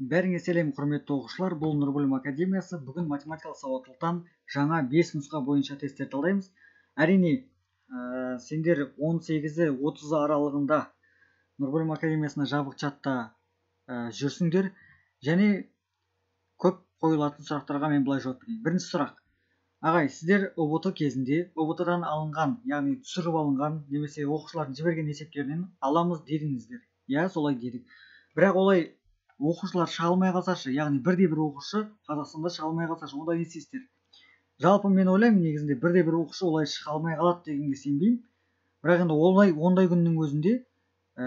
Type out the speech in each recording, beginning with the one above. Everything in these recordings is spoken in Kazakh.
Бәріңе сәлем, құрметті оқушылар. Бұл Нұр білім академиясы. Бүгін математикалық сауаттылықтан жаңа 5 нұсқа бойынша тесттер талдаймыз. Әрине, сендер 18-30 аралығында Нұр білім академиясына жабық чатта жүрсіңдер. Және көп қойылатын сұрақтарға мен былай жауап берейін. Бірінші сұрақ. Ағай, сіздер ұбт кезінде ұбт-дан алынған, яғни түсіріп алынған, немесе оқушылардың жіберген есептерінен аламыз дедіңіздер. Иә, солай дедік. Бірақ олай оқушылар шыға қалсашы, яғни бірде-бір оқушы Қазақстанда шыға қалсашы, онда не істейсіздер? Жалпы мен ойлаймын, негізінде бірде-бір оқушы олай шыға қалады дегенге сенбеймін. Бірақ енді ондай күннің өзінде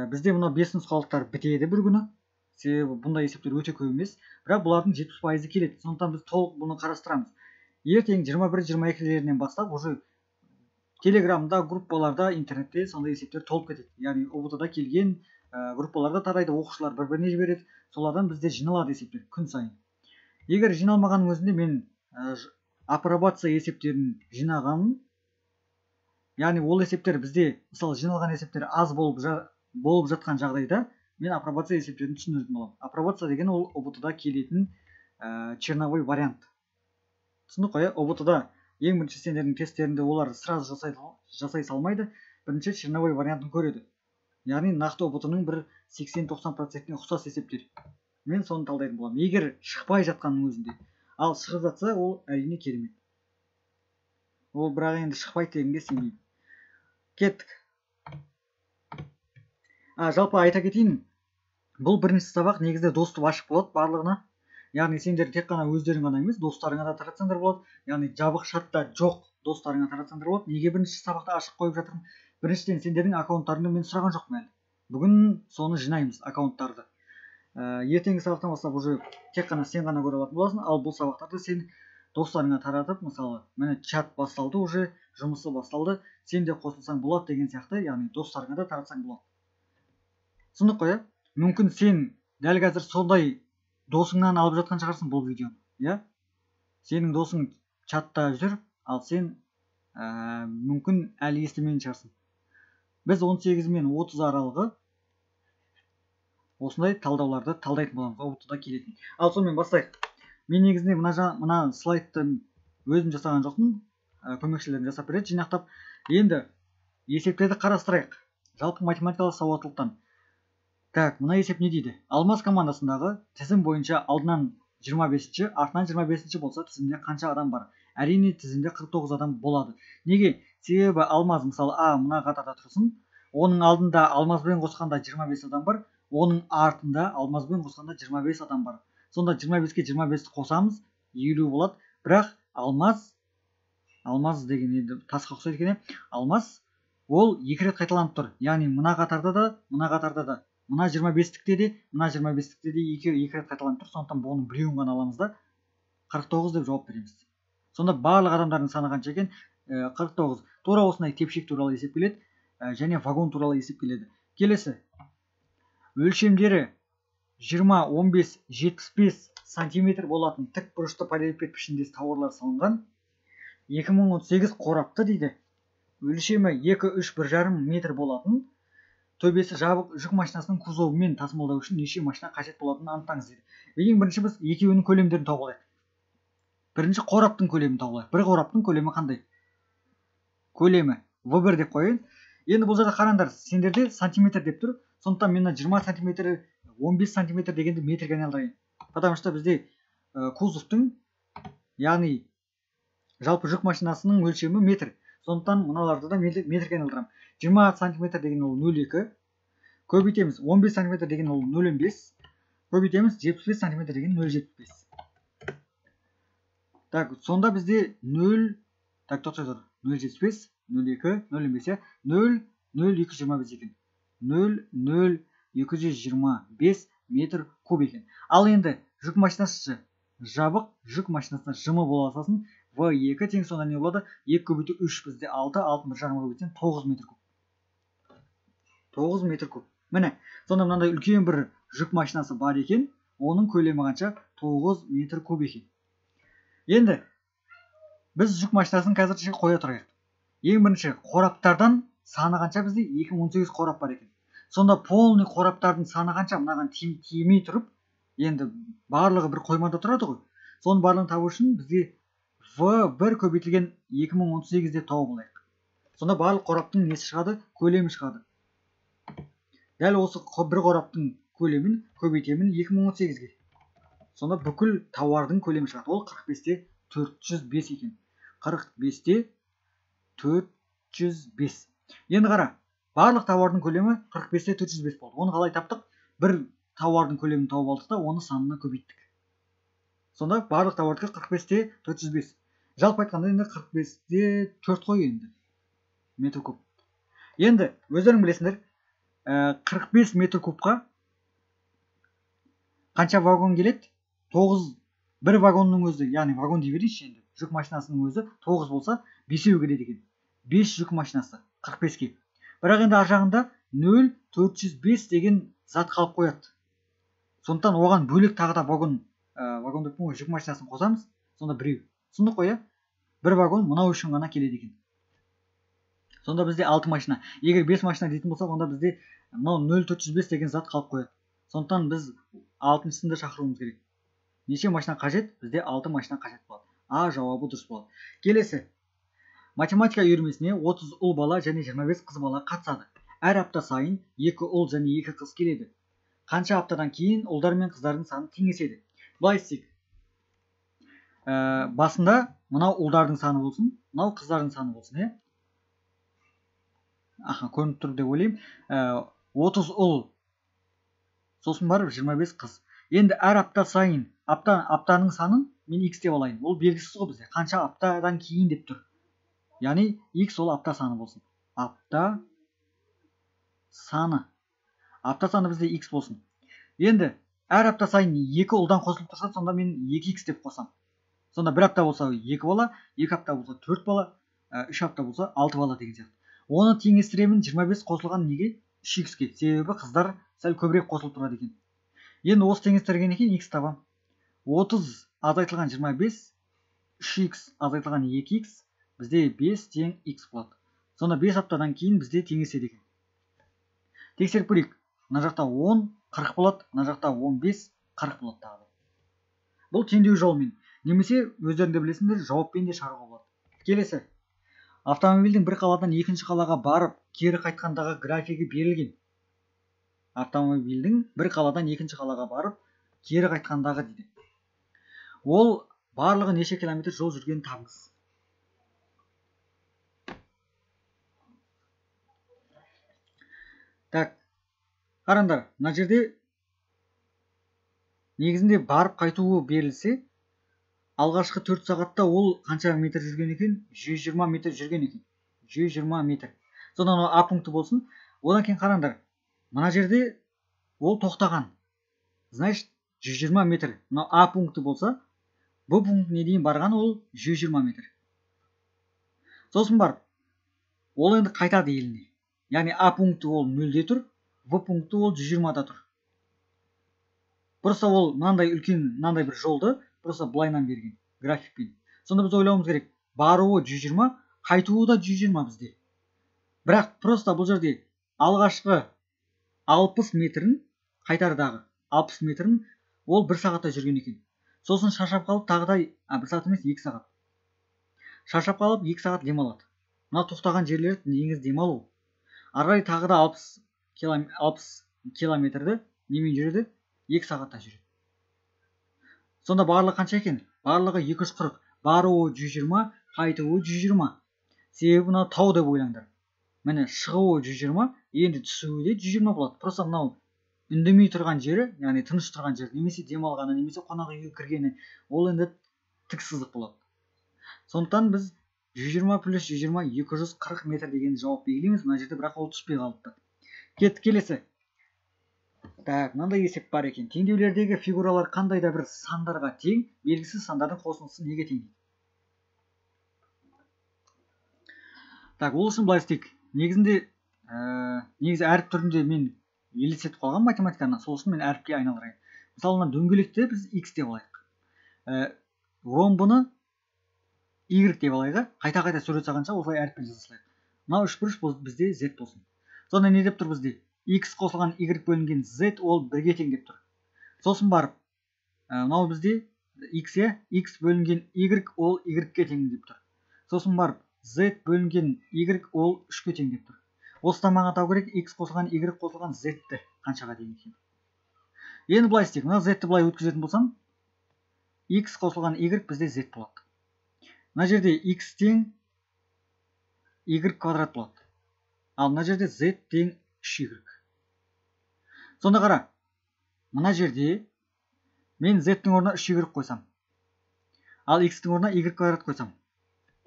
бізде мына 5 нұсқалықтар бітеді бір күні. Себебі бұндай есептер өте көп емес, бірақ бұлардың 70% келеді. Сондықтан біз толық бұны қарастырамыз. Ертең 21-22-лерінен бастап уже телеграмда, группаларда, интернетте сондай есептер толып кетеді. Яғни ұбт-да келген группаларда тарайды, оқушылар бір-біріне жібереді. Солардан бізде жиналады есептер күн сайын. Егер жиналмағанның өзінде мен апробация есептерін жинағанмын. Яғни ол есептер бізде, мысалы, жиналған есептер аз болып жатқан жағдайда мен апробация есептерін түсіндіретін боламын. Апробация деген ол ұбт-да келетін черновой вариант. Түсіндік қой, ұбт-да ең бірінші сендердің тесттерінде олар сразу жасай салмайды. Бірінші черновой вариантын көреді. Яғни нақты ұбт-ның бір 80-90%-іне ұқсас есептер. Мен соны талдайтын боламын. Егер шықпай жатқанның өзінде. Ал шығып жатса, ол әрине керемет. Ол бірақ енді шықпайды дегенге сенбеймін. Кеттік. Жалпы айта кетейін, бұл бірінші сабақ негізде достып ашық болады барлығына. Яғни сендер тек қана өздерің ғана емес, достарыңа да таратсаңдар болады. Яғни жабық шатта жоқ достарыңа таратсаңдар болады. Неге бірінші сабақта ашық қойып жатырмын? Біріншіден сендердің аккаунттарыңды мен сұраған жоқпын әлі. Бүгін соны жинаймыз, аккаунттарды. Ертеңгі сабақтан бастап уже тек қана сен ғана көре алатын боласың, ал бұл сабақтарды сен достарыңа таратып, мысалы, міне чат басталды уже, жұмысы басталды, сен де қосылсаң болады деген сияқты, яғни достарыңа да таратсаң болады. Түсіндік қой, мүмкін сен дәл қазір сондай досыңнан алып жатқан шығарсың бұл видеоны, иә? Сенің досың чатта жүр, ал сен мүмкін әлі естімеген шығарсың. Біз 18 мен 30 аралығы осындай талдауларды талдайтын боламыз, ұбт-да келетін. Ал сонымен бастайық. Мен негізінде мына слайдты өзім жасаған жоқпын, көмекшілерім жасап береді, жинақтап. Енді есептерді қарастырайық. Жалпы математикалық сауаттылықтан. Так, мына есеп не дейді? Алмаз командасындағы тізім бойынша алдынан 25-ші, артынан 25-ші болса, тізімде қанша адам бар? Әрине, тізімде 49 адам болады. Неге? Себебі Алмаз, мысалы, мына қатарда тұрсын, оның алдында Алмазбен қосқанда 25 адам бар, оның артында Алмазбен қосқанда 25 адам бар. Сонда 25-ке 25-ті қосамыз, 50 болады. Бірақ Алмаз деген енді тасқа ұқсайды екен, Алмаз ол екі рет қайталанып тұр. Яғни мына қатарда да, мына қатарда да. Мына 25-тікте де, мына 25-тікте де екі рет қайталанып тұр. Сондықтан бұның біреуін ғана аламыз да 49 деп жауап береміз. Сонда барлық адамдардың саны қанша екен? 49. Тура осындай тепшек туралы есеп келеді, және вагон туралы есеп келеді. Келесі. Өлшемдері 20, 15, 75 сантиметр болатын тік бұрышты параллелепипед пішіндес тауарлар салынған 2018 қорапты дейді. Өлшемі 2-3,5 метр болатын төбесі жабық жүк машинасының кузовымен тасымалдау үшін неше машина қажет болатынын анықтаңыз дейді. Ең бірінші біз екеуінің көлемдерін тауып алайық. Бірінші қораптың көлемін тауып алайық. Бір қораптың көлемі қандай? Көлемі В1 деп қойын. Енді бұл жерде қараңдар, сендерде сантиметр деп тұр. Сондықтан мен 20 сантиметр, 15 сантиметр дегенді метрге айналдырайын. Потому что бізде кузовтың, яғни жалпы жүк машинасының өлшемі метр. Сондықтан мыналарды да метрге айналдырамын. 20 сантиметр деген ол 0,2. Көбейтеміз. 15 сантиметр деген ол 0,5. Көбейтеміз. 75 сантиметр деген 0,75. Так, сонда бізде 0, так, тоқтайды. 0,75, 0,2, 0,5, 0, 0,225 екен. 0,0225 метр куб екен. Ал енді жүк машинасы жабық, жүк машинасына жымы бола салсын. В2 тең сонда не болады? 2 көбейту 3 бізде 6, 6,1 көбейтсең 9 метр куб. 9 метр куб. Міне, сонда мынандай үлкен бір жүк машинасы бар екен, оның көлемі қанша? 9 метр куб екен. Енді біз жүк машинасын қазірше қоя тұрайық. Ең бірінші қораптардан саны қанша бізде? 2018 қорап бар екен. Сонда полный қораптардың саны қанша? Мынаған тимей тұрып, енді барлығы бір қоймада тұрады ғой. Соның барлығын табу үшін бізге v1 көбейтілген 2018 деп тауып алайық. Сонда барлық қораптың несі шығады? Көлемі шығады. Дәл осы бір қораптың көлемін көбейтемін 2018-ге. Сонда бүкіл тауардың көлемі шығады. Ол 45-те 405 екен. 45-те 405. Енді қара, барлық тауардың көлемі 45-те 405 болды. Оны қалай таптық? Бір тауардың көлемін тауып алдық та, оны санына көбейттік. Сонда барлық тауардікі 45-те 405. Жалпы айтқанда енді 45-те 4 қой енді. Метр куб. Енді өздерің білесіңдер, 45 метр кубқа қанша вагон келеді? 9. Бір вагонның өзі, яғни вагон дей берейінші енді. Жүк машинасының өзі 9 болса, 5-еу келеді екен. 5 жүк машинасы 45-ке. Бірақ енді ар жағында 0,405 деген зат қалып қояды. Сондықтан оған бөлек тағы да вагон деп жүк машинасын қосамыз. Сонда біреу. Сұмдық қой, бір вагон мынау үшін ғана келеді екен. Сонда бізде 6 машина. Егер 5 машина дейтін болсақ, онда бізде мынау 0,405 деген зат қалып қояды. Сондықтан біз 6-сында шақыруымыз керек. Неше машина қажет? Бізде 6 машина қажет болады. А жауабы дұрыс болады. Келесі. Математика үйірмесіне 30 ұл бала және 25 қыз бала қатысады. Әр апта сайын 2 ұл және 2 қыз келеді. Қанша аптадан кейін ұлдар мен қыздардың саны теңеседі? Былай істейік. Басында мынау ұлдардың саны болсын, мынау қыздардың саны болсын, көрініп тұр деп ойлаймын. 30 ұл, сосын барып 25 қыз. Енді әр апта сайын аптаның санын мен x деп алайын. Ол белгісіз ғой бізде. Қанша аптадан кейін деп тұр. Яғни x ол апта саны болсын. Апта саны бізде x болсын. Енді әр апта сайын 2 ұлдан қосылып тұрса, сонда мен 2x деп қосам. Сонда бір апта болса 2 бала, 2 апта болса 4 бала, 3 апта болса 6 бала деген сияқты. Оны теңестіремін 25 қосылған неге? 3x-ке. Себебі қыздар сәл көбірек қосылып тұрады екен. Енді осы теңестірген екен x табам. 30 азайтылған 25, 3x азайтылған 2x, бізде 5 тең x болады. Сонда 5 аптадан кейін бізде теңеседі екен. Тексеріп көрейік. Мына жақта 10, 40 болады, мына жақта 15, 40 болады тағы. Бұл теңдеу жолымен. Немесе өздеріңде білесіңдер, жауаппен де шығаруға болады. Келесі. Автомобильдің бір қаладан екінші қалаға барып, кері қайтқандағы графигі берілген. Автомобильдің бір қаладан екінші қалаға барып, кері қайтқандағы дейді. Ол барлығы неше километр жол жүрген табыңыз. Так, қараңдар, мына жерде негізінде барып қайтуы берілсе, алғашқы 4 сағатта ол қанша метр жүрген екен? 120 метр жүрген екен. 120 метр. Содан А пункті болсын. Одан кейін қараңдар. Мына жерде ол тоқтаған. Значит, 120 метр. Мына А пункті болса, Б пунктіне дейін барған ол 120 метр. Сосын барып, ол енді қайтады еліне. Яғни А пункті ол 0-де тұр, В пункті ол 120-да тұр. Просто ол мынандай үлкен, мынандай бір жолды просто былайнан берген графикпен. Сонда біз ойлауымыз керек. Баруы 120, қайтуы да 120 бізде. Бірақ просто бұл жерде алғашқы 60 метрін, қайтардағы 60 метрін ол 1 сағатта жүрген екен. Сосын шаршап қалып тағыдай, 1 сағат емес 2 сағат. Шаршап қалып 2 сағат демалады. Мына тоқтаған жерлер негіз демалу. Арғай тағы да 60 километрді немен жүреді? 2 сағатта жүреді. Сонда барлығы қанша екен? Барлығы 240. Баруы 120, қайтуы 120. Себебі мынау тау деп ойлаңдар. Міне шығуы 120, енді түсуі де 120 болады. Просто мынау үндемей тұрған жері, яғни тыныш тұрған жері, немесе демалғаны, немесе қонақ үйге кіргені, ол енді тік сызық болады. Сондықтан біз 120 плюс 120 240 метр деген жауап белгілейміз. Мына жерде бірақ ол түспей қалыпты. Кеттік келесі. Так, мынандай есеп бар екен. Теңдеулердегі фигуралар қандай да бір сандарға тең, белгісіз сандардың қосындысы неге тең? Так, ол үшін былай істейік. Негізі әріп түрінде мен елестетіп қалған математиканы, сол үшін мен әріпке айналдырайын. Мысалы, мына дөңгелекті біз x деп алайық. Ромбыны y деп алайық. Қайта-қайта сурет салғанша осылай әріппен жазылайық. Мынау үшбұрыш бізде z болсын. Сонда не деп тұр бізде? X қосылған y бөлінген z ол 1-ге тең деп тұр. Сосын барып, мынау бізде x x бөлінген y ол y-ге тең деп тұр. Сосын барып z бөлінген y ол 3-ке тең деп тұр. Осыдан маған табу керек x қосылған y қосылған z-ті қаншаға тең екен. Енді былай істейік. Мына z-ті былай өткізетін болсам, x қосылған y бізде z болады. Мына жерде x тең y квадрат болады. Ал мына жерде z тең 3y. Сонда қара, мына жерде мен z-тің орнына 3y қойсам, ал x-тің орнына y квадрат қойсам,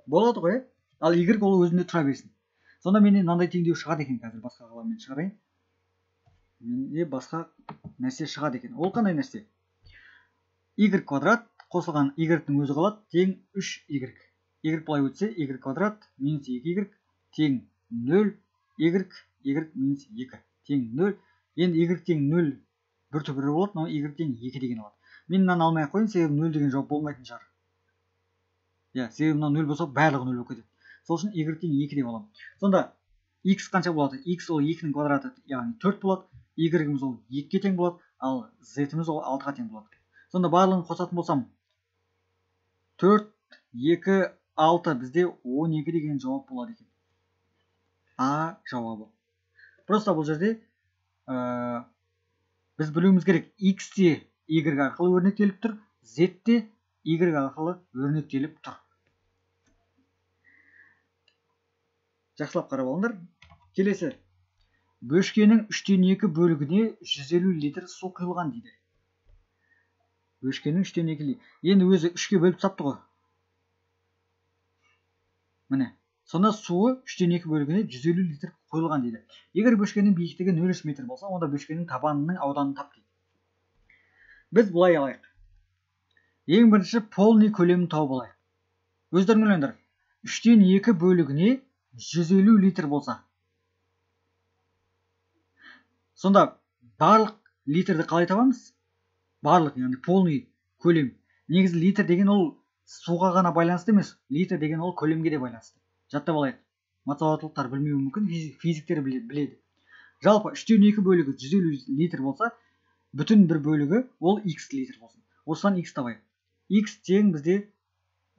болады ғой? Ал y ол өзінде тұра берсін. Сонда менде мынандай теңдеу шығады екен. Қазір басқа қаламмен шығарайын. Менде басқа нәрсе шығады екен. Ол қандай нәрсе? Y квадрат қосылған y-тің өзі қалады тең 3y. Y былай өтсе y квадрат минус 2y тең 0, y минус 2 тең 0. Енді y тең 0 бір түбірі болады, но y тең 2 деген алады. Мен мынаны алмай ақ қойын, себебі 0 деген жауап болмайтын шығар. Себебі мына 0 болса барлығы 0 болып кетеді. Сол үшін y тең 2 деп аламын. Сонда x қанша болады? X ол 2-нің квадраты, яғни 4 болады. Y-іміз ол 2-ге тең болады, ал z-іміз ол 6-ға тең болады. Сонда барлығын қосатын болсам, 4, 2, 6 бізде 12 деген жауап болады екен. А жауабы. Просто бұл жерде біз білуіміз керек, x те y арқылы өрнектеліп тұр, z те y арқылы өрнектеліп тұр. Жақсылап қарап алыңдар. Келесі. Бөшкенің 3/2 бөлігіне 150 литр су құйылған дейді. Бөшкенің 3/2. Енді өзі 3-ке бөліп тапты ғой. Міне. Сонда суы 3/2 бөлігіне 150 литр құйылған дейді. Егер бөшкенің биіктігі 0,3 метр болса, онда бөшкенің табанының ауданын тап дейді. Біз бұлай алайық. Ең бірінші полный көлемін тауып алайық. Өздерің ойлаңдар. 3/2 бөлігіне 150 литр болса, сонда барлық литрді қалай табамыз? Барлық, яғни полный көлем. Негізі литр деген ол суға ғана байланысты емес, литр деген ол көлемге де байланысты. Жаттап алайық. Математикалықтар білмеуі мүмкін, физиктер біледі. Жалпы 3/2 бөлігі 150 литр болса, бүтін бір бөлігі ол x литр болсын. Осыдан x табайық. X тең бізде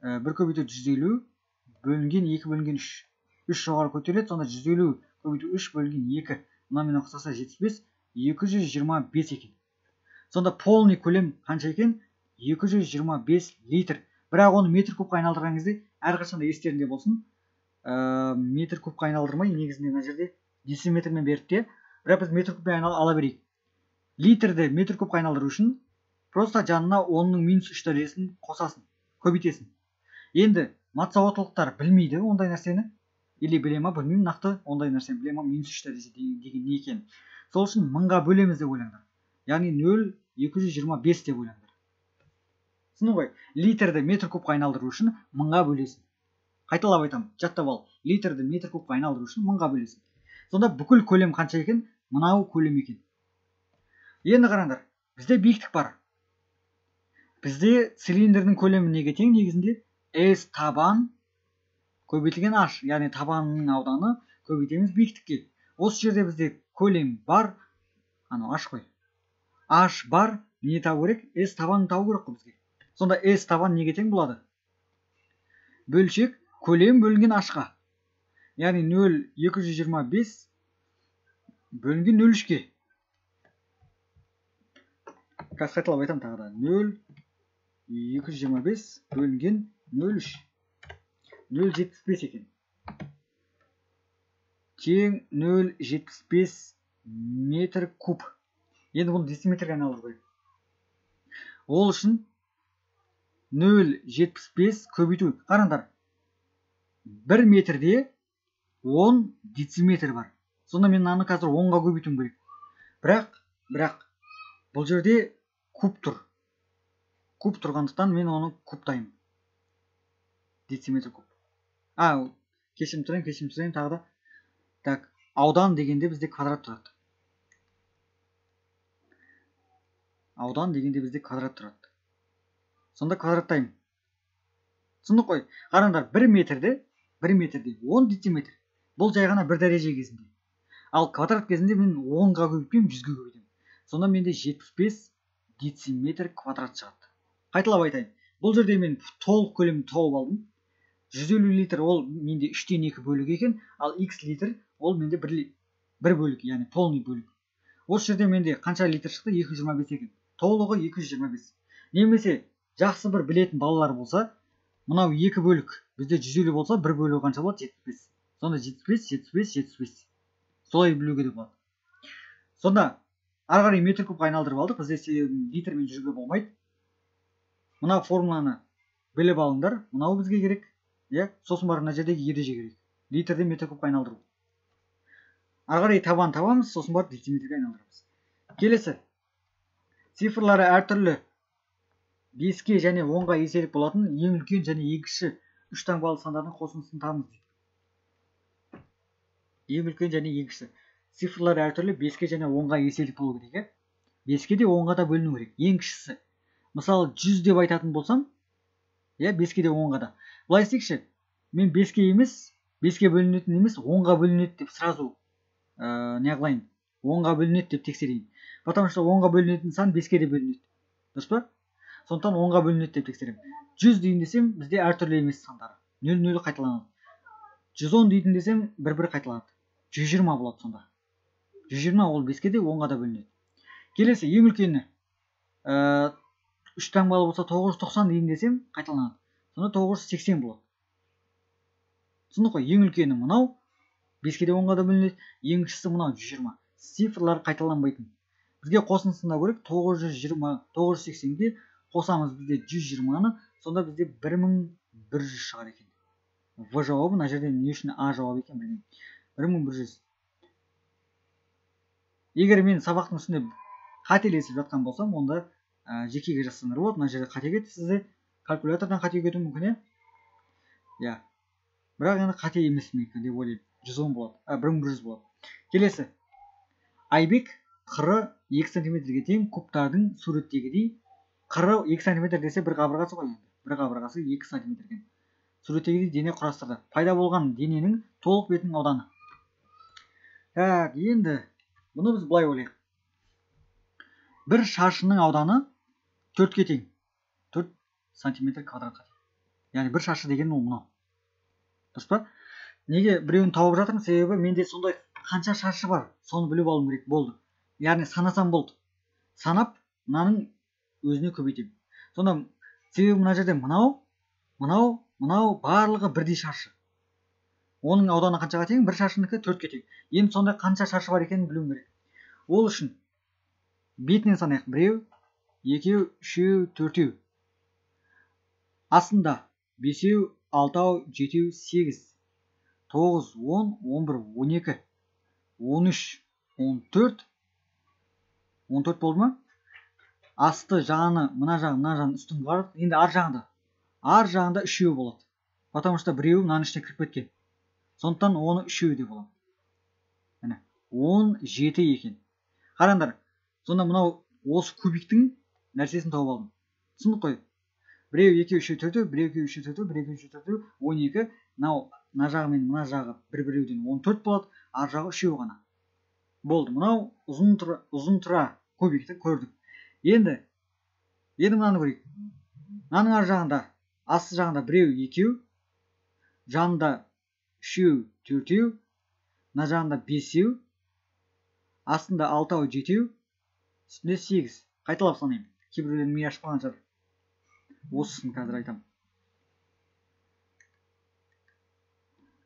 1 көбейту 150 бөлінген 2 бөлінген 3. 3 жоғары көтеріледі, сонда 150 көбейту 3 бөлінген 2. Мынамен қосса 75, 225 екен. Сонда полный көлем қанша екен? 225 литр. Бірақ оны метр кубқа айналдырған кезде әрқашанда естерінде болсын. Метр кубқа айналдырмай, негізінде мына жерде дециметрмен беріпті. Бірақ біз метр кубпен ала берейік. Литрді метр кубқа айналдыру үшін просто жанына 10-ның -3 дәрежесін қосасын, көбейтесін. Енді математикалықтар білмейді ондай нәрсені. Или біле ма, білмеймін, нақты ондай нәрсені біле ма, -3 дәреже деген не екен. Сол үшін 1000-ға бөлеміз деп ойлаңдар. Яғни 0,225 деп ойлаңдар. Түсіндің ғой? Литрді метр кубқа айналдыру үшін 1000-ға бөлесің. Қайталап айтамын, жаттап ал. Литрді метр кубқа айналдыру үшін 1000-ға бөлесің. Сонда бүкіл көлем қанша екен? Мынау көлем екен. Енді қараңдар, бізде биіктік бар. Бізде цилиндрдің көлемі неге тең? Негізінде S табан көбейтілген h, яғни табанның ауданы көбейтеміз биіктікке. Осы жерде бізде көлем бар, h қой. H бар, не табу керек? S табанын табу керек қой бізге. Сонда S табан неге тең болады? Бөлшек көлем бөлінген h-ға. Яғни 0,225 бөлінген 0,3-ке. Қайталап айтамын тағы да. 0,225 бөлінген 0,3. 0,75 екен. Тең 0,75 метр куб. Енді бұны дециметрге айналдыру керек. Ол үшін 0,75 көбейту. Қараңдар. 1 метрде 10 дециметр бар. Сонда мен мынаны қазір 10-ға көбейтуім керек. Бірақ бұл жерде куб тұр. Куб тұрғандықтан мен оны кубтаймын. Дециметр куб. Кешірім сұрайын тағы да. Так, аудан дегенде бізде квадрат тұрады. Сонда квадраттаймын. Түсіндік қой. Қараңдар, 1 метрде 10 дециметр. Бұл жай ғана 1 дәреже кезінде. Ал квадрат кезінде мен 10-ға көбейтпеймін, 100-ге көбейтемін. Сонда менде 75 дециметр квадрат шығады. Қайталап айтайын. Бұл жерде мен толық көлемді тауып алдым. 150 литр ол менде 3-тен 2 бөлік екен, ал x литр ол менде 1 бөлік, яғни полный бөлік. Осы жерде менде қанша литр шықты? 225 екен. Толығы 225. Немесе жақсы бір білетін балалар болса, мынау 2 бөлік бізде 150 болса, 1 бөлігі қанша болады? 75. Сонда 75. Солай білуге де болады. Сонда ары қарай метр кубқа айналдырып алдық. Бізде литрмен жүруге болмайды. Мына формуланы біліп алыңдар. Мынау бізге керек. Сосын барып мына жердегі ереже керек. Литрді метр кубқа айналдыру. Ары қарай табан табамыз, сосын барып дециметрге айналдырамыз. Келесі. Цифрлары әртүрлі 5-ке және 10-ға еселік болатын ең үлкен және ең кіші 3 таңбалы сандардың қосындысын табыңыз. Ең үлкен және ең кіші. Цифрлары әртүрлі 5-ке және 10-ға еселік болу керек. 5-ке де 10-ға да бөліну керек. Ең кішісі. Мысалы 100 деп айтатын болсам, 5-ке де 10-ға да. Бұлай істейікші, мен 5-ке емес, 5-ке бөлінетін емес, 10-ға бөлінеді деп сразу неғылайын, 10-ға бөлінеді деп тексерейін. Потому что 10-ға бөлінетін сан 5-ке де бөлінеді. Дұрыс па? Сондықтан 10-ға бөлінеді деп тексеремін. 100 дейін десем, бізде әртүрлі емес сандары. 0 қайталанады. 110 дейін десем, 1 қайталанады. 120 болады сонда. 120 ол 5-ке де 10-ға да бөлінеді. Келесі, ең үлкені 3 таңбалы болса 990 дейін десем, қайталанады. Сонда 980 болады. Түсіндік қой, ең үлкені мынау, 5-ке де 10-ға да бөлінеді, ең кішісі мынау 120. Цифрлар қайталанбайтын. Бізге қосындысында көрек 980-ге қосамыз бізде 120-ны, сонда бізде 1100 шығар екен. В жауабы, мына жерде не үшін А жауабы екен білмеймін. 1100. Егер мен сабақтың үстінде қателесіп жатқан болсам, онда жекеге жазсаңдар болады. Мына жерде қате кетті, сізде калькулятордан қате кетуі мүмкін, бірақ енді қате емес мүмкін деп ойлаймын. 110 болады, 1100 болады. Келесі. Айбек қыры 2 см-ге тең кубтардың суреттегідей. Қыры 2 см десе бір қабырғасы ғой. Бір қабырғасы 2 см екен. Суреттегідей дене құрастырды. Пайда болған дененің толық бетінің ауданы. Енді бұны біз былай ойлайық. Бір шаршының ауданы 4-ке тең. 4 см квадратқа тең. Яғни бір шаршы деген ол мынау. Дұрыс па? Неге біреуін тауып жатырмын? Себебі менде сондай қанша шаршы бар, соны біліп алуым керек болды. Яғни санасам болды. Санап, мынаның өзіне көбейтемін. Сонда себебі мына жерде мынау барлығы бірдей шаршы. Оның ауданы қаншаға тең? Бір шаршыныкі 4-ке тең. Енді сонда қанша шаршы бар екенін білуім керек. Ол үшін бетінен санайық. 1, 2, 3, 4. Астында 5, 6, 7, 8, 9, 10, 11, 12, 13, 14. 14 болды ма? Асты жағаны, мына жағын үстін бар. Енді ар жағында 3 болады. Потому что біреуі мынаның ішіне кіріп кеткен. Сондықтан оны 3 де болады. 17 екен. Қараңдар. Сонда мынау осы кубиктің нәрсесін тауып алдым. Түсіндік қой? 1, 2, 3, 4, 1, 2, 3, 4, 1, 2, 3, 4, 12. Мына жағы мен мына жағы бір-біреуден 14 болады. Ар жағы 3 ғана. Болды. Мынау ұзын тұра кубикті көрдік. Енді мынаны көрейік. Мынаның ар жағында, асты жағында 1, 2, жанында 3, 4, мына жағында 5, астында 6, 7, үстінде 8. Қайталап санайым. Кейбіреулердің миы ашып қалған шығар. Осысын қазір айтамын.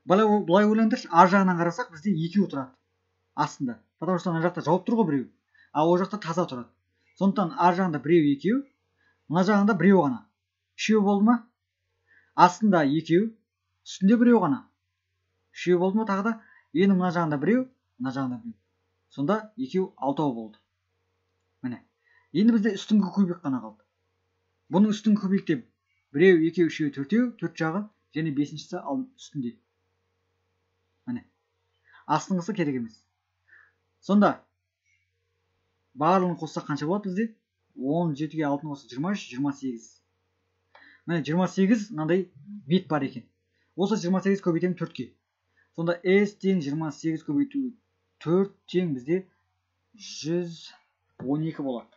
Былай ойлаңдаршы, ар жағынан қарасақ бізде 2 тұрады астында. Потому что ана жақта жауып тұр ғой біреу. А ол жақта таза тұрады. Сондықтан ар жағында 1, 2, мына жағында 1 ғана. 3 болды ма? Астында 2, үстінде 1 ғана. 3 болды ма тағы да? Енді мына жағында 1, мына жағында 1. Сонда 2, 6 болды. Міне. Енді бізде үстіңгі кубик қана қалды. Бұның үстіңгі кубикте 1, 2, 3, 4, 4 жағы және 5-шісі ал үстінде. Міне. Астыңғысы керек емес. Сонда барлығын қоссақ қанша болады бізде? 17-ге 6-ны қосса 23, 28. Міне 28 мынандай бет бар екен. Осы 28 көбейтемін 4-ке. Сонда S тең 28 көбейту 4 тең бізде 112 болады.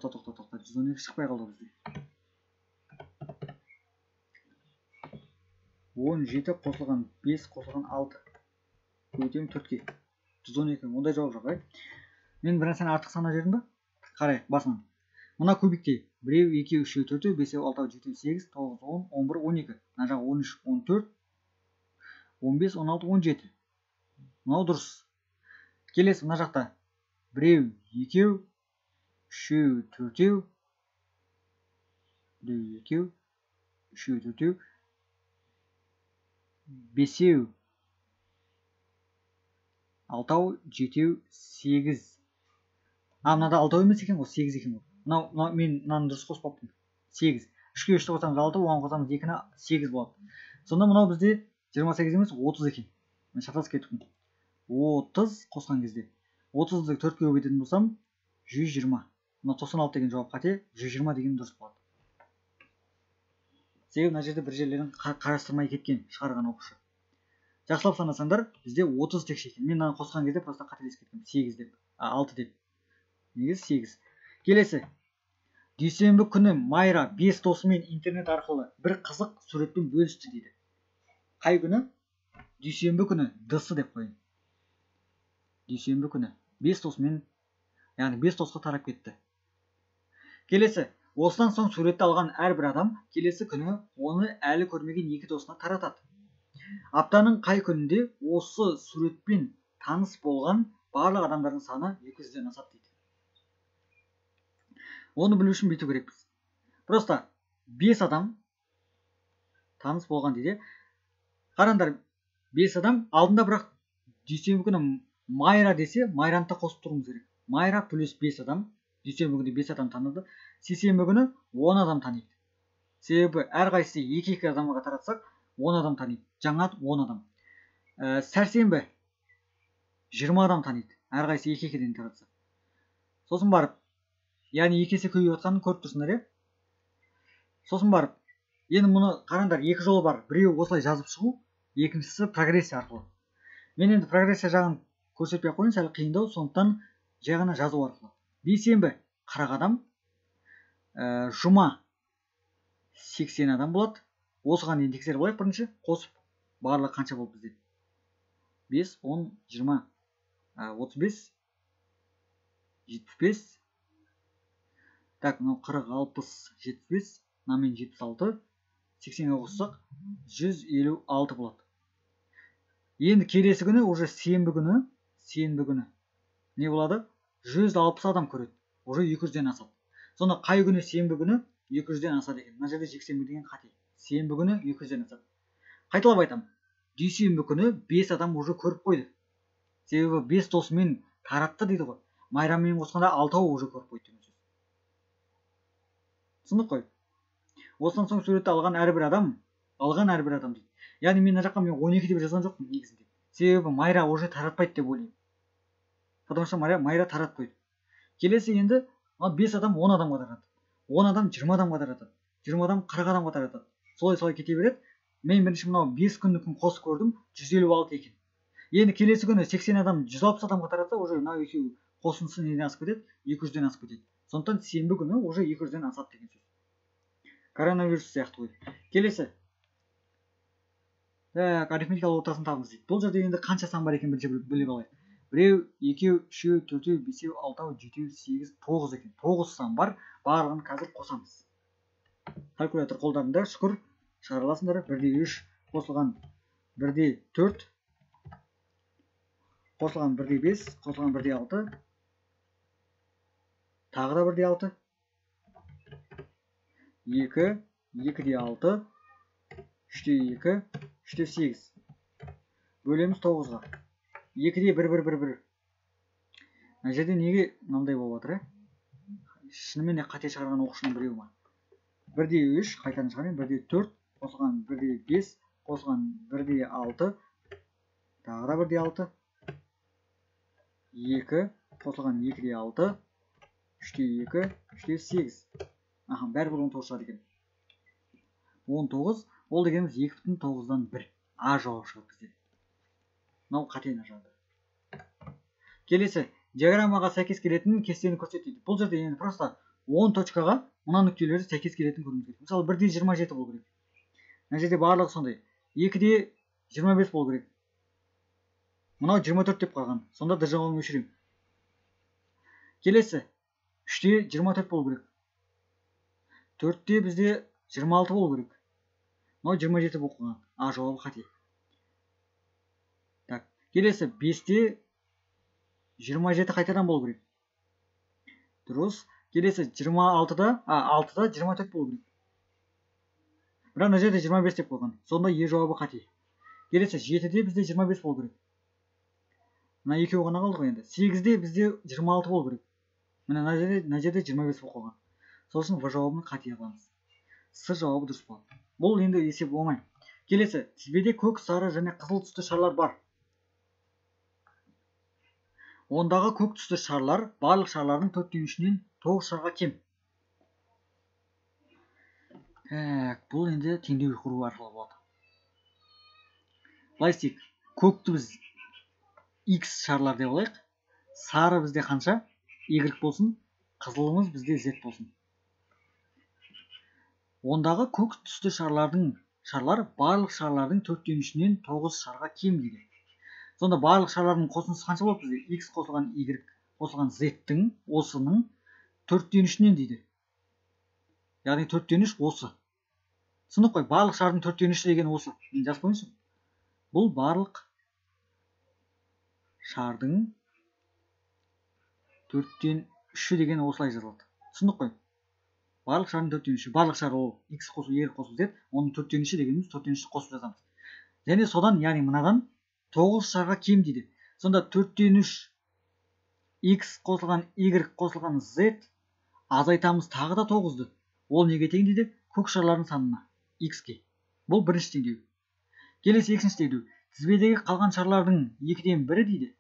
тоқта. 112 шықпай қалды бізде. 17 қосылған 5 қосылған 6. Көйтем 4-ке. 112. Ондай жауап жоқ, мен бір нәрсені артық санап жібердім ба? Қарайық басынан. Мына кубикте 1, 2, 3, 4, 5, 6, 7, 8, 9, 10, 11, 12. Мына жағы 13, 14, 15, 16, 17. Мынау дұрыс. Келесі мына жақта 1, 2, 3, 4, 1, 2, 3, 4, 5, 6, 7, 8. Мынада 6 емес екен ғой, 8 екен ғой. Мынау мен мынаны дұрыс қоспаппын. 8. 3-ке 3-ті қосамыз 6, 10 қосамыз 2-ні 8 болады. Сонда мынау бізде 28 емес 30 екен. Мен шатасып кеттім. 30 қосқан кезде 30-ды 4-ке көбейтетін болсам 120. Мына 96 деген жауап қате, 120 деген дұрыс болады. Себебі мына жерде бір жерлерін қарастырмай кеткен шығарған оқушы. Жақсылап санасаңдар, бізде 30 текше екен. Мен мынаны қосқан кезде просто қателесіп кеттім. 8 деп, 6 деп. Негізі 8. Келесі. Дүйсенбі күні Майра 5 досымен интернет арқылы бір қызық суретпен бөлісті дейді. Қай күні? Дүйсенбі күні, д-сы деп қойын. Дүйсенбі күні 5 досымен, яғни 5 досқа тарап кетті. Келесі. Осыдан соң суретті алған әрбір адам келесі күні оны әлі көрмеген 2 досына таратады. Аптаның қай күнінде осы суретпен таныс болған барлық адамдардың саны 200-ден асады дейді. Оны білу үшін бүйту керекпіз. Просто 5 адам таныс болған дейді. Қараңдар, 5 адам алдында, бірақ дүйсенбі күні Майра десе, Майраны да қосып тұруымыз керек. Майра плюс 5 адам, дүйсенбі күні 5 адам таныды. Сейсенбі күні 10 адам таниды. Себебі әрқайсысы 2-2 адамға таратсақ, 10 адам таниды. Жаңа 10 адам. Сәрсенбі 20 адам таниды. Әрқайсысы 2-2-ден таратса. Сосын барып, яғни 2 есе көбейіп жатқанын көріп тұрсыңдар, Сосын барып, енді мұны қараңдар, 2 жолы бар. Біреуі осылай жазып шығу, екіншісі прогрессия арқылы. Мен енді прогрессия жағын көрсетпей қойын, сәл қиындау, сондықтан жай ғана жазу арқылы. Бейсенбі 40 адам, жұма 80 адам болады. Осыған дейін тексеріп алайық бірінші, қосып барлығы қанша болды бізде? 5, 10, 20, 35, 75. Так, мынау 40, 60, 75, мынамен 76, 80-ге қоссақ 156 болады. Енді келесі күні, уже сенбі күні не болады? 160 адам көреді. Уже 200-ден асады. Сонда қай күні сенбі күні 200-ден асады екен? Мына жерде жексенбі деген қате. Сенбі күні 200-ден асады. Қайталап айтамын. Дүйсенбі күні 5 адам уже көріп қойды. Себебі 5 досымен таратты дейді ғой. Майрамен қосқанда 6-ау уже көріп қойды деген сөз. Түсіндік қой. Осыдан соң суретті алған әрбір адам дейді. Яғни мен мына жаққа 12 деп жазған жоқпын негізінде. Себебі Майра уже таратпайды деп ойлаймын. Потому что Майра таратпайды. Келесі енді 5 адам 10 адамға таратады. 10 адам 20 адамға таратады. 20 адам 40 адамға таратады. Солай кете береді. Мен бірінші мынау 5 күндікін қосып көрдім, 156 екен. Енді келесі күні 80 адам 160 адамға таратса, уже мынау екеуі қосындысы неден асып кетеді? 200-ден асып кетеді. Сондықтан сенбі күні уже 200-ден асады деген сөз. Коронавирус сияқты ғой. Келесі. Арифметикалық ортасын табыңыз дейді. Бұл жерде енді қанша сан бар екен бірінші біліп алайық. 1, 2, 3, 4, 5, 6, 7, 8, 9 екен. 9 сан бар. Барлығын қазір қосамыз. Калькулятор қолдарында, шүкір, шығара аласыңдар. 1-3 қосылған 1-4, қосылған 1-5, қосылған 1-6, тағы да 1-6, 2, 2-6, 3-2, 3-8. Бөлеміз 9-ға. 2-де 1-1-1-1. Мына жерде неге мынандай болып жатыр? Шынымен де қате шығарған оқушының біреуі ма? 1-3, қайтадан шығарайын. 1-4, қосылған 1-5, қосылған 1-6, тағы да 1-6, 2, қосылған 2-6, 3-2, 3-8. Бәрібір 19 шығады екен. 19, ол дегеніміз 2,9-дан 1. А жауап шығады бізде. Мынау қатені жауабы. Келесі, диаграммаға сәйкес келетін кестені көрсет дейді. Бұл жерде енді просто 10 точкаға мына нүктелері сәйкес келетінін көруіміз керек. Мысалы 1-де 27 болу керек. Мына жерде барлығы сондай. 2-де 25 болу керек. Мынау 24 деп қалған. Сонда д жағын өшірем. Келесі 3-де 24 болу керек. 4-те бізде 26 болу керек. Мынау 27 болып қалған. А жауабы қате. Так, келесі 5-те 27 қайтадан болу керек. Дұрыс. Келесі 6-да 24 болу керек. Бірақ мына жерде 25 деп қойған. Сонда Е жауабы қате. Келесі 7-де бізде 25 болу керек. Мына екеуі ғана қалды ғой енді. 8-де бізде 26 болу керек. Мына жерде 25 болып қалған. Сол үшін В жауабын қате аламыз. С жауабы дұрыс болады. Бұл енді есеп оңай. Келесі тізбеде көк, сары және қызыл түсті шарлар бар. Ондағы көк түсті шарлар барлық шарлардың 4/3-нен 9 шарға кем. Бұл енді теңдеу құру арқылы болады. Былай істейік. Көкті біз X шарлар деп алайық. Сары бізде қанша? Y болсын. Қызылымыз бізде Z болсын. Ондағы көк түсті шарлар барлық шарлардың 4/3-нен 9 шарға кем дейді. Сонда барлық шарлардың қосындысы қанша болады бізде? X қосылған Y қосылған Z-тің осының 4/3-нен дейді. Яғни 4/3 осы. Түсініп қой, барлық шардың 4/3 деген осы. Мен жазып қойыңызшы. Бұл барлық шардың 4/3 деген осылай жазылады. Түсініп қой. Барлық шардың 4/3. Барлық шар ол X қосу Y қосу Z, оның 4/3 дегеніміз 4/3 қосып жазамыз. Және содан, яғни мынадан 9 шарға кем дейді. Сонда 4/3 X қосылған Y қосылған Z азайтамыз тағы да 9-ды. Ол неге тең дейді? Көк шарлардың санына, X-ке. Бұл бірінші теңдеу. Келесі екінші теңдеу. Тізбедегі қалған шарлардың 2-ден 1 дейді.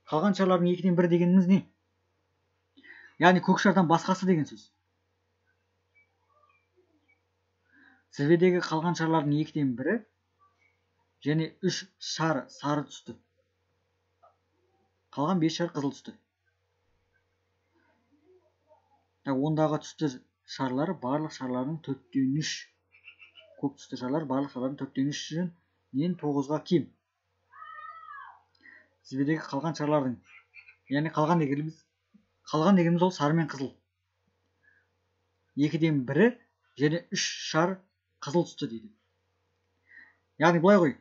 Қалған шарлардың 2-ден 1 дегеніміз не? Яғни көк шардан басқасы деген сөз. Тізбедегі қалған шарлардың 2-ден 1 және 3 шар сары түсті. Қалған 5 шар қызыл түсті. Ондағы түсті шарлар барлық шарлардың 4/3. Көк түсті шарлар барлық шарлардың 4/3-нен 9-ға кем. Тізбедегі қалған шарлардың, яғни қалған дегеніміз ол сары мен қызыл. 2-ден 1 және 3 шар қызыл түсті дейді. Яғни былай ғой.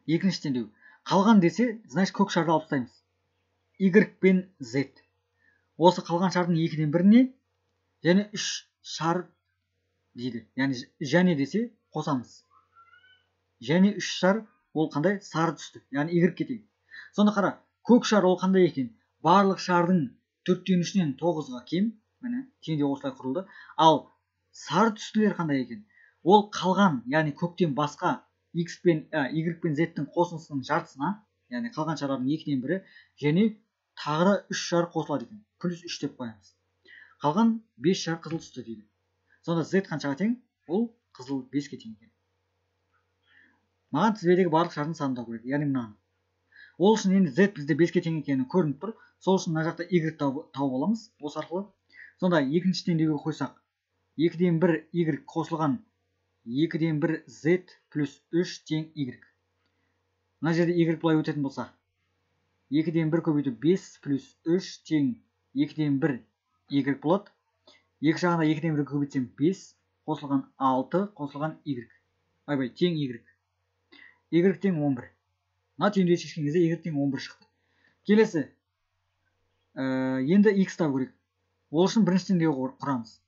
Екінші теңдеу. Қалған десе, значит көк шарды алып тастаймыз. Y пен Z. Осы қалған шардың 2-ден 1-не және 3 шар дейді. Яғни және десе қосамыз. Және 3 шар ол қандай? Сары түсті. Яғни Y-ке тең. Сонда қара, көк шар ол қандай екен? Барлық шардың 4/3-нен 9-ға кем. Міне, теңдеу осылай құрылды. Ал сары түстілер қандай екен? Ол қалған, яғни көктен басқа Y пен Z-тің қосындысының жартысына, яғни қалған шарлардың 2-ден 1 және тағы да 3 шар қосылады екен. Плюс 3 деп қоямыз. Қалған 5 шар қызыл түсті дейді. Сонда Z қаншаға тең? Ол қызыл 5-ке тең екен. Маған тізбедегі барлық шардың санын табу керек, яғни мынаны. Ол үшін енді Z бізде 5-ке тең екені көрініп тұр. Сол үшін мына жақта Y тауып аламыз осы арқылы. Сонда екінші теңдеуге қойсақ, 2-ден 1 Y қосылған 2-ден 1 Z плюс 3 тең Y. Мына жерде Y былай өтетін болса, 2-ден 1 көбейту 5 плюс 3 тең 2-ден 1 Y болады. Екі жағына 2-ден 1 көбейтсем 5 қосылған 6 қосылған Y. Тең Y. Y тең 11. Мына теңдеуді шешкен кезде Y тең 11 шықты. Келесі. Енді X табу керек. Ол үшін бірінші теңдеуді құрамыз.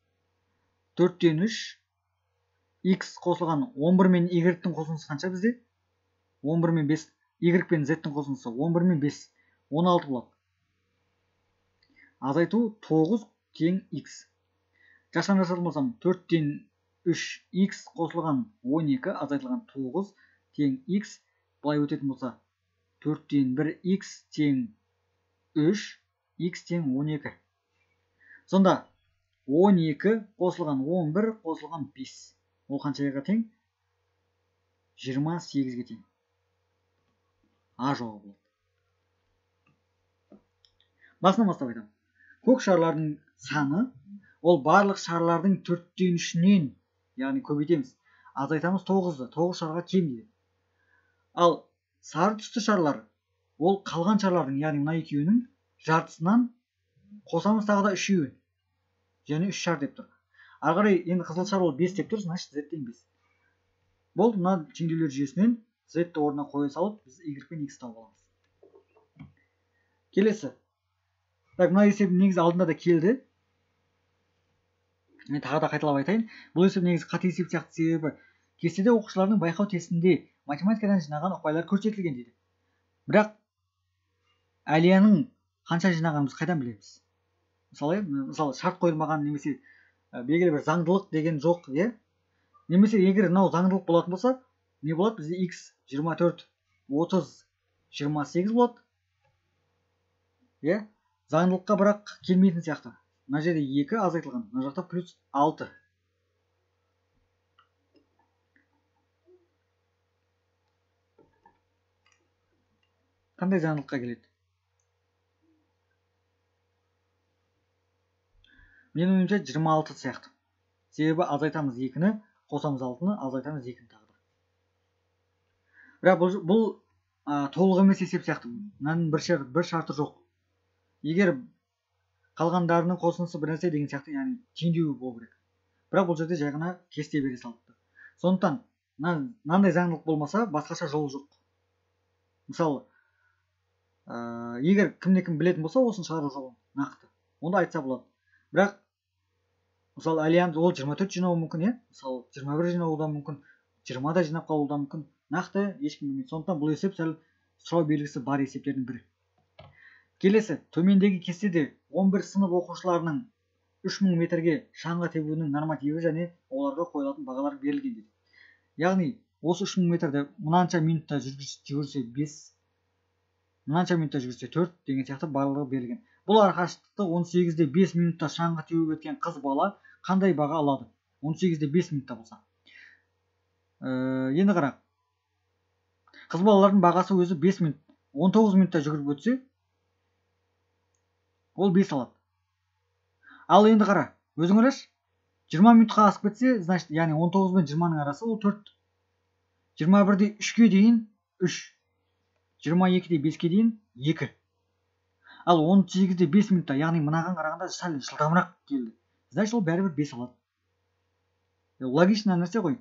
4/3 X қосылған 11 мен Y-тің қосындысы қанша бізде? 11 мен 5. Y пен Z-тің қосындысы 11 мен 5. 16 болады. Азайту 9 тең X. Жақшан жасатын болсам 4-тен 3 X қосылған 12 азайтылған 9 тең X. Бұлай өтетін болса 4-тен 1 X тең 3 X тең 12. Сонда 12 қосылған 11 қосылған 5. Ол қаншаға тең? 28-ге тең. А жауабы болады. Басынан бастап айтамын. Көк шарлардың саны ол барлық шарлардың 4-тен 3-нен, яғни көбейтеміз, азайтамыз 9-ды, 9 шарға кем дейді. Ал сары түсті шарлар ол қалған шарлардың, яғни мына екеуінің жартысынан қосамыз тағы да 3-еуін, және 3 шар деп тұр. Ары қарай енді қызыл шар ол 5 деп тұр, значит z-тен 5. Болды, мына теңдеулер жүйесінен z-ті орнына қоя салып, біз y пен x тауып аламыз. Келесі. Так, мына есебім негізі алдында да келді. Мен тағы да қайталап айтайын. Бұл есеп негізі қате есеп сияқты, себебі кестеде оқушылардың байқау тестінде математикадан жинаған ұпайлар көрсетілген дейді. Бірақ Әлияның қанша жинағанын біз қайдан білеміз? Мысалы шарт қойылмаған немесе белгілі бір заңдылық деген жоқ, е? Немесе егер мынау заңдылық болатын болса, не болады? Бізде x 24, 30, 28 болады. Е? Заңдылыққа бірақ келмейтін сияқты. Мына жерде 2 азайтылған, мына жақта плюс 6. Қандай заңдылыққа келеді? Менің ойымша 26 сияқты. Себебі азайтамыз 2-ні, қосамыз 6-ны, азайтамыз 2-ні тағы да. Бірақ бұл толық емес есеп сияқты. Мынаның бір шарты жоқ. Егер қалғандарының қосындысы бір нәрсе деген сияқты, яғни теңдеуі болу керек. Бірақ бұл жерде жай ғана кесте бере салыпты. Сондықтан мынандай заңдылық болмаса, басқаша жол жоқ. Мысалы, егер кім-кім білетін болса, осын шығару жолын нақты, онда айтса болады. Бірақ мысалы Әлиян ол 24 жинауы мүмкін, е? Мысалы 21 жинауы да мүмкін, 20 да жинап қалуы да мүмкін. Нақты ешкім білмейді. Сондықтан бұл есеп сәл сұрау белгісі бар есептердің бірі. Келесі, төмендегі кестеде 11 сынып оқушыларының 3000 метрге шаңғы тебуінің нормативі және оларға қойылатын бағалар берілген дейді. Яғни, осы 3000 метрді мынанша минутта жүгірсе 5, мынанша минутта жүгірсе 4 деген сияқты барлығы берілген. Бұл арақашықтықты 18-де 5 минутта шаңғы теуіп өткен қыз бала қандай баға алады? 18-де 5 минутта болса. Енді қара. Қыз балалардың бағасы өзі 5 минут. 19 минутта жүгіріп өтсе, ол 5 алады. Ал енді қара. Өзің ойлашы. 20 минутқа асып кетсе, значит, яғни 19 мен 20-ның арасы ол 4. 21-де 3-ке дейін 3. 22-де 5-ке дейін 2. Ал 18-де 5 минутта, яғни мынаған қарағанда сәл жылдамырақ келді. Значит, ол бәрібір 5 алады. Логичный нәрсе ғой.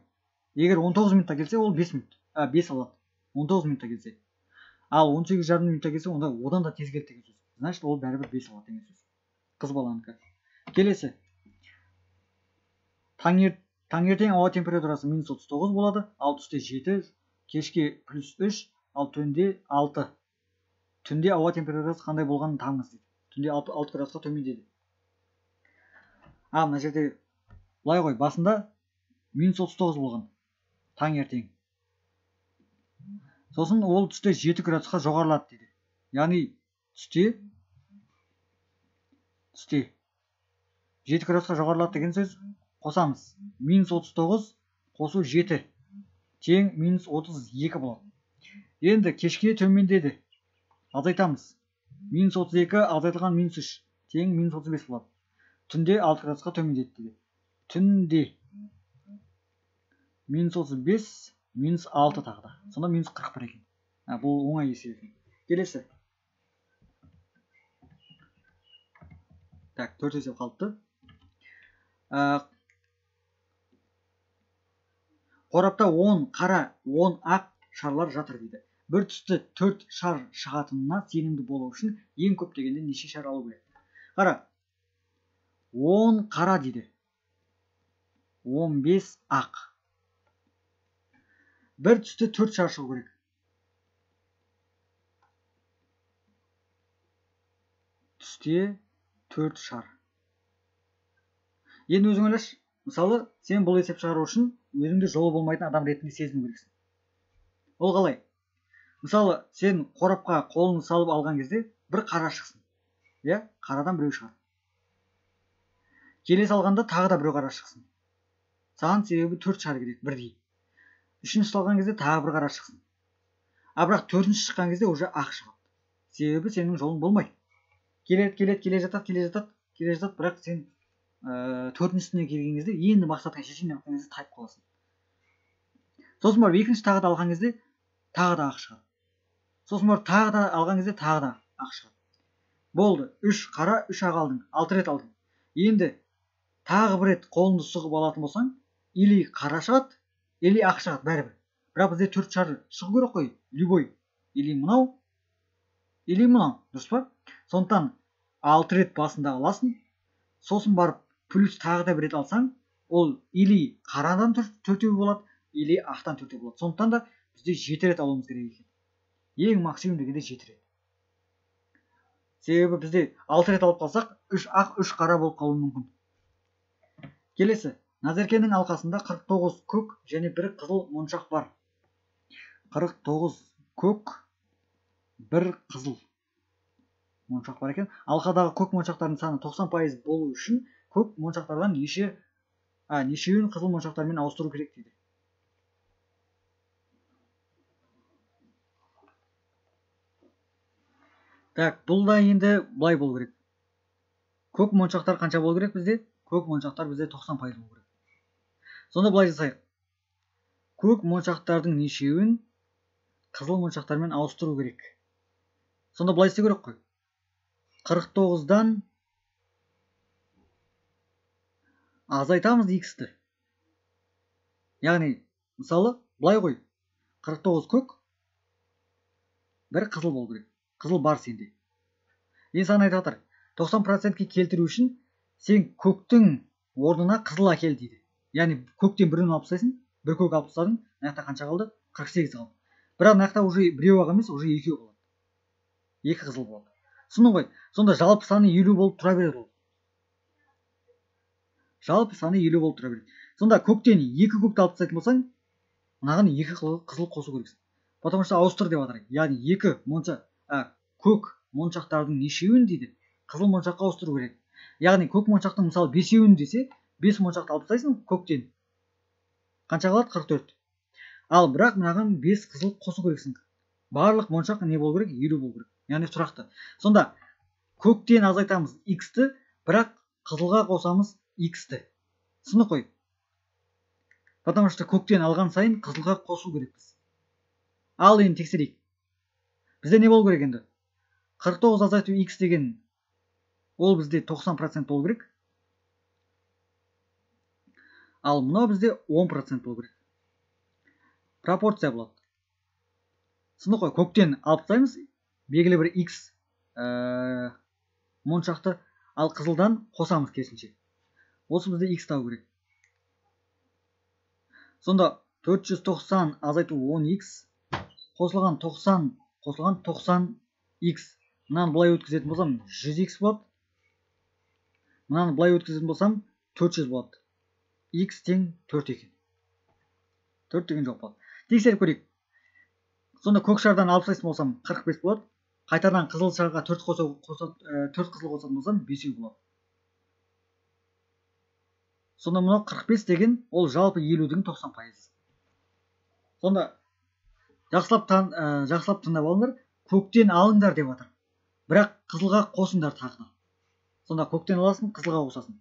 Егер 19 минутта келсе, ол 5 минут. 5 алады. 19 минутта келсе. Ал 18,5 минутта келсе, онда одан да тез келді деген сөз. Значит, ол бәрібір 5 алады деген сөз. Қыз баланікі. Келесі. Таңертең ауа температурасы -39 болады, ал түсте 7, кешке +3, ал түнде 6. Түнде ауа температурасы қандай болғанын табыңыз дейді. Түнде 6 градусқа төмендеді. Мына жерде былай ғой, басында -39 болған. Таңертең. Сосын ол түсте 7 градусқа жоғарылады дейді. Яғни түсте 7 градусқа жоғарылады деген сөз, қосамыз. -39 қосу 7 тең -32 болады. Енді кешке төмендеді. Азайтамыз. -32 азайтылған -3 тең -35 болады. Түнде 6 градусқа төмендеді дейді. Түнде -35 -6 тағы да. Сонда -41 екен. Бұл оңай есеп екен. Келесі. Так, 4 есеп қалыпты. Қорапта 10 қара, 10 ақ шарлар жатыр дейді. Бір түсті 4 шар шығатынына сенімді болу үшін ең көп дегенде неше шар алу керек? Қара. 10 қара дейді. 15 ақ. Бір түсті 4 шар шығу керек. Түсте 4 шар. Енді өзің ойлашы. Мысалы, сен бұл есеп шығару үшін өзіңді жолы болмайтын адам ретінде сезіну керексің. Ол қалай? Мысалы, сен қорапқа қолыңды салып алған кезде бір қара шықсын. Иә, қарадан біреу шығады. Келе салғанда тағы да біреу қара шықсын. Саған себебі 4 шар керек бірдей. Үшінші салған кезде тағы бір қара шықсын. Бірақ төртінші шыққан кезде уже ақ шығады. Себебі сенің жолың болмайды. Келе жатады. келе жатады, бірақ сен төртіншісіне келген кезде енді мақсатқа шешейін деп кезде тайып қаласың. Сосын барып екінші тағы да алған кезде тағы да ақ шығады. Сосын барып тағы да алған кезде тағы да ақ шығады. Болды, 3 қара 3 ақ алдың, 6 рет алдың. Енді тағы бір рет қолыңды сұғып алатын болсаң, или қара шығады, или ақ шығады бәрібір. Бірақ бізде 4 шар шығу керек қой, любой. Или мынау, или мынау, дұрыс па? Сондықтан 6 рет басында аласың, сосын барып плюс тағы да бір рет алсаң, ол или қарадан 4-еу болады, или ақтан 4-еу болады. Сондықтан да бізде 7 рет алуымыз керек екен. Ең максимум дегенде 7 рет. Себебі бізде 6 рет алып қалсақ, 3 ақ 3 қара болып қалуы мүмкін. Келесі, Назеркенің алқасында 49 көк және 1 қызыл моншақ бар. 49 көк, 1 қызыл моншақ бар екен. Алқадағы көк моншақтардың саны 90% болу үшін көк моншақтардан нешеуін қызыл моншақтармен ауыстыру керек дейді. Так, бұл да енді былай болу керек. Көк моншақтар қанша болу керек бізде? Көк моншақтар бізде 90% болу керек. Сонда былай жасайық. Көк моншақтардың нешеуін қызыл моншақтармен ауыстыру керек. Сонда былай істеу керек қой. 49-дан азайтамыз x-ті. Яғни, мысалы, былай қой. 49 көк, 1 қызыл болу керек. Қызыл бар сенде. Енді саған айтып жатыр. 90%-ке келтіру үшін сен көктің орнына қызыл әкел дейді. Яғни көктен бірін алып тастайсың, бір көк алып тастадың, мынақта қанша қалды? 48 қалды. Бірақ мынақта уже біреу ақ емес, уже екеу болады. Екі қызыл болады. Түсіндің ғой? Сонда жалпы саны 50 болып тұра береді ол. Жалпы саны 50 болып тұра береді. Сонда көктен 2 көкті алып тастайтын болсаң, мынаған 2 қызыл қосу керексің. Потому что ауыстыр деп жатыр. Яғни 2 көк моншақтардың нешеуін дейді, қызыл моншаққа ауыстыру керек. Яғни көк моншақтың мысалы 5-еуін десе, 5 моншақты алып тастайсың көктен. Қанша қалады? 44. Ал бірақ мынаған 5 қызыл қосу керексің. Барлық моншақ не болу керек? 50 болу керек. Яғни тұрақты. Сонда көктен азайтамыз x-ті, бірақ қызылға қосамыз x-ті. Түсінді қой. Потому что көктен алған сайын қызылға қосу керекпіз. Ал енді тексерейік. Бізде не болу керек енді? 49 азайту x деген ол бізде 90% болу керек. Ал мынау бізде 10% болу керек. Пропорция болады. Түсінді қой, көктен алып тастаймыз, белгілі бір x моншақты, ал қызылдан қосамыз керісінше. Осы бізде x табу керек. Сонда 490 азайту 10x, қосылған 90x. Мынаны былай өткізетін болсам 100x болады. Мынаны былай өткізетін болсам 400 болады. X тең 4 екен. 4 деген жоқ болады. Тексеріп көрейік. Сонда көк шардан алып тастайтын болсам 45 болады. Қайтадан қызыл шарға 4 қызыл қосатын болсам 5 болады. Сонда мынау 45 деген ол жалпы 50-дің 90%. Сонда жақсылап тыңдап алыңдар. Көктен алыңдар деп жатыр. Бірақ қызылға қосыңдар тағы да. Сонда көктен аласың, қызылға қосасың.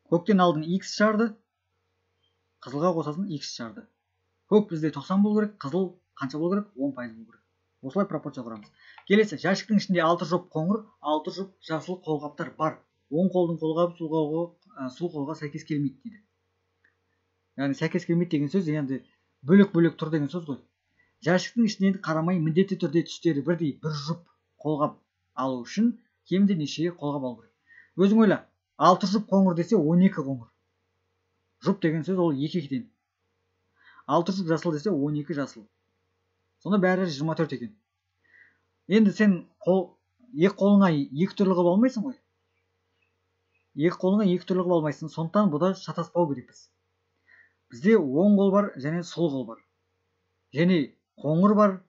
Көктен алдың x шарды, қызылға қосасың x шарды. Көк бізде 90 болу керек, қызыл қанша болу керек? 10% болу керек. Осылай пропорция құрамыз. Келесі, жәшіктің ішінде 6 жұп қоңыр, 6 жұп жасыл қолғаптар бар. Оң қолдың қолғабы сол қолға сәйкес келмейді дейді. Яғни сәйкес келмейді деген сөз, енді бөлек-бөлек тұр деген сөз ғой. Жәшіктің ішінен қарамай міндетті түрде түстері бірдей бір жұп қолғап алу үшін кемінде неше қолғап алу керек. Өзің ойла, 6 жұп қоңыр десе 12 қоңыр. Жұп деген сөз ол 2-2-ден. 6 жұп жасыл десе 12 жасыл. Сонда бәрі 24 екен. Енді сен екі қолыңа екі түрлі қылып алмайсың ғой. Екі қолыңа екі түрлі қылып алмайсың. Сондықтан бұда шатаспау керекпіз. Бізде оң қол бар және сол қол бар. Және қоңыр бар,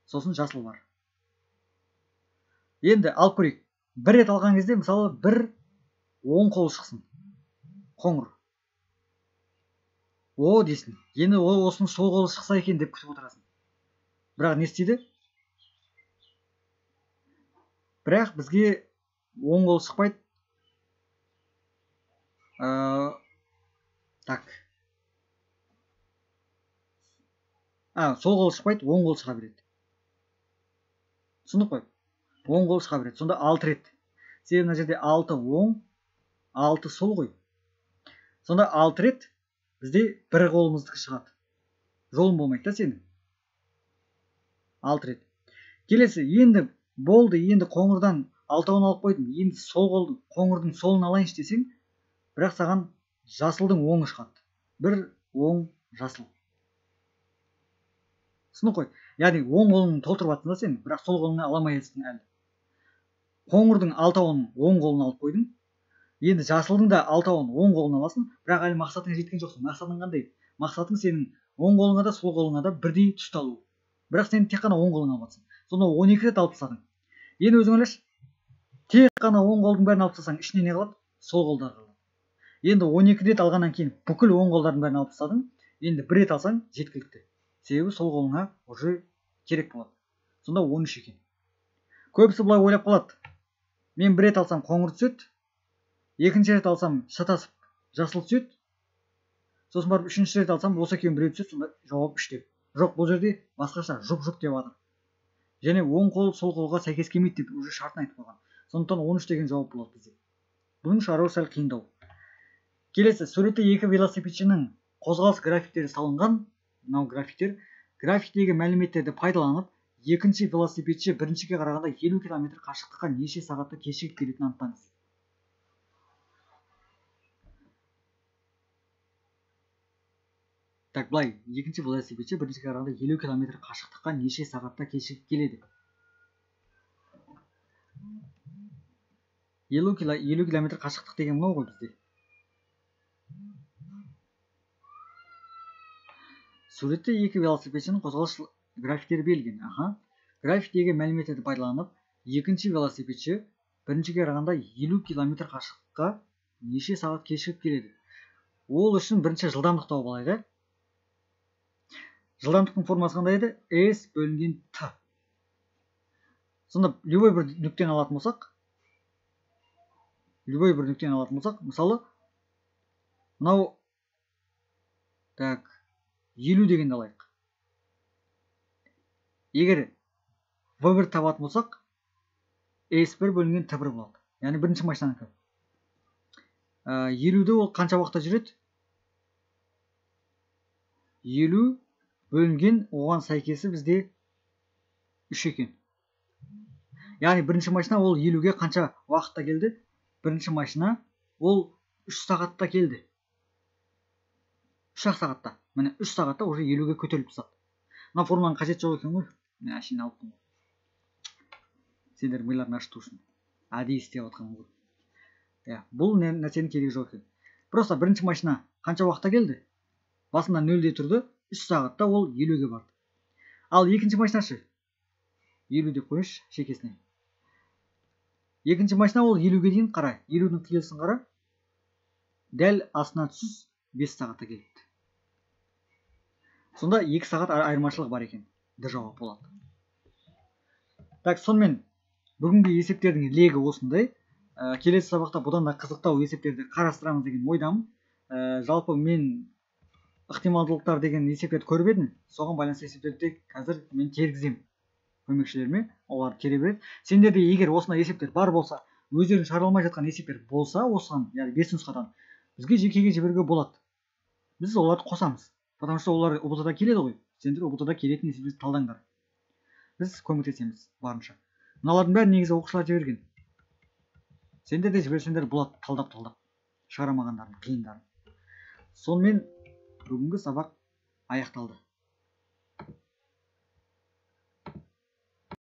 сосын жасыл бар. Енді алып көрейік. Бір рет алған кезде, мысалы, бір оң қол шықсын. Қоңыр. О дейсің. Енді осының сол қолы шықса екен деп күтіп отырасың. Бірақ не істейді? бірақ бізге оң қол шықпайды. Так. Сол қол шықпайды, оң қол шыға береді. Түсіндік қой? Оң қол шыға береді. Сонда 6 рет. Себебі мына жерде 6 оң, 6 сол ғой. Сонда 6 рет бізде бір қолымыздікі шығады. Жолың болмайды да сенің. 6 рет. Келесі, енді болды, енді қоңырдан алтауын алып қойдым. Енді сол қолдың, қоңырдың солын алайыншы десең, бірақ саған жасылдың оңы шығады. Бір оң жасыл. Түсіндің қой? Яғни оң қолыңды толтырып аттың да сен, бірақ сол қолыңа аламай жатсың әлі. Қоңырдың алтауын оң қолына алып қойдың. Енді жасылдың да алтауын оң қолына аласың, бірақ әлі мақсатыңа жеткен жоқсың. Мақсатың қандай? Мақсатың сенің оң қолыңа да сол қолыңа да бірдей түсті алу. Бірақ сен тек қана оң қолыңа алып жатсың. Сонда 12 рет алып тастадың. Енді өзің ойлашы. Тек қана оң қолдың бәрін алып тастасаң, ішіне не қалады? Сол қолдар қалады. Енді 12 рет алғаннан кейін бүкіл оң қолдардың бәрін алып тастадың. Енді бір рет алсаң жеткілікті. Себебі сол қолыңа уже керек болады. Сонда 13 екен. Көбісі былай ойлап қалады. Мен бір рет алсам қоңыр түседі. Екінші рет алсам шатасып жасыл түседі. Сосын барып үшінші рет алсам осы екеуін біреу түседі. Сонда жауап 3 деп. Жоқ, бұл жерде басқаша жұп-жұп деп жатыр. Және оң қол сол қолға сәйкес келмейді деп уже шартын айтып қойған. Сондықтан 13 деген жауап болады бізде. Бұның шығаруы сәл қиындау. Келесі, суретте екі велосипедшінің қозғалыс графиктері салынған. Мынау графиктер. Графиктегі мәліметтерді пайдаланып, екінші велосипедші біріншіге қарағанда 50 км қашықтыққа неше сағатта кешігіп келетінін анықтаңыз. Так, былай, екінші велосипедші біріншіге қарағанда 50 км қашықтыққа неше сағатта кешігіп келеді. 50 км қашықтық деген мынау ғой бізде. Суретте екі велосипедшінің қозғалыс графиктері берілген. Графиктегі мәліметтерді пайдаланып, екінші велосипедші біріншіге қарағанда 50 км қашықтыққа неше сағат кешігіп келеді. Ол үшін бірінші жылдамдық тауып алайық. Жылдамдықтың формасы қандай еді? S бөлінген T. Сонда любой бір нүктені алатын болсақ, мысалы, мынау 50 дегенді алайық. Егер V1 табатын болсақ, S1 бөлінген T1 болады. Яғни бірінші машинанікі. 50-ді ол қанша уақытта жүреді? 50 бөлінген оған сәйкесі бізде 3 екен. Яғни бірінші машина ол 50-ге қанша уақытта келді? Бірінші машина ол 3 сағатта келді. 3 сағатта. Міне 3 сағатта уже 50-ге көтеріліп тастады. Мына формуланың қажеті жоқ екен ғой. Мен әшейін алып тұрмын. Сендер миларын ашыту үшін. Әдейі істеп жатқан ғой. Бұл нәрсенің керегі жоқ екен. Просто бірінші машина қанша уақытта келді? Басында 0-де тұрды, 3 сағатта ол 50-ге барды. Ал екінші машинашы 50 деп қойшы шекесіне. Екінші машина ол 50-ге дейін қара, 50-дің қиылысын қара. Дәл астына түсіз 5 сағатта келді. Сонда 2 сағат айырмашылығы бар екен. Д жауап болады. Так, сонымен бүгінгі есептердің легі осындай. Келесі сабақта бұдан да қызықтау есептерді қарастырамыз деген ойдамын. Жалпы мен ықтималдылықтар деген есептерді көріп едім. Соған байланысты есептерді қазір мен тергіземін көмекшілеріме. Олар тере береді. Сендерде егер осындай есептер бар болса, өздерің шығара алмай жатқан есептер болса, осыған, яғни 5 нұсқадан бізге жекеге жіберуге болады. Біз оларды қосамыз. Потому что олар ұбт-да келеді ғой. Сендер ұбт-да келетін есептерді талдаңдар. Біз көмектесеміз барынша. Мыналардың бәрі негізі оқушылар жіберген. Сендер де жіберсеңдер болады талдап шығарамағандарын, қиындарын. Сонымен бүгінгі сабақ аяқталды.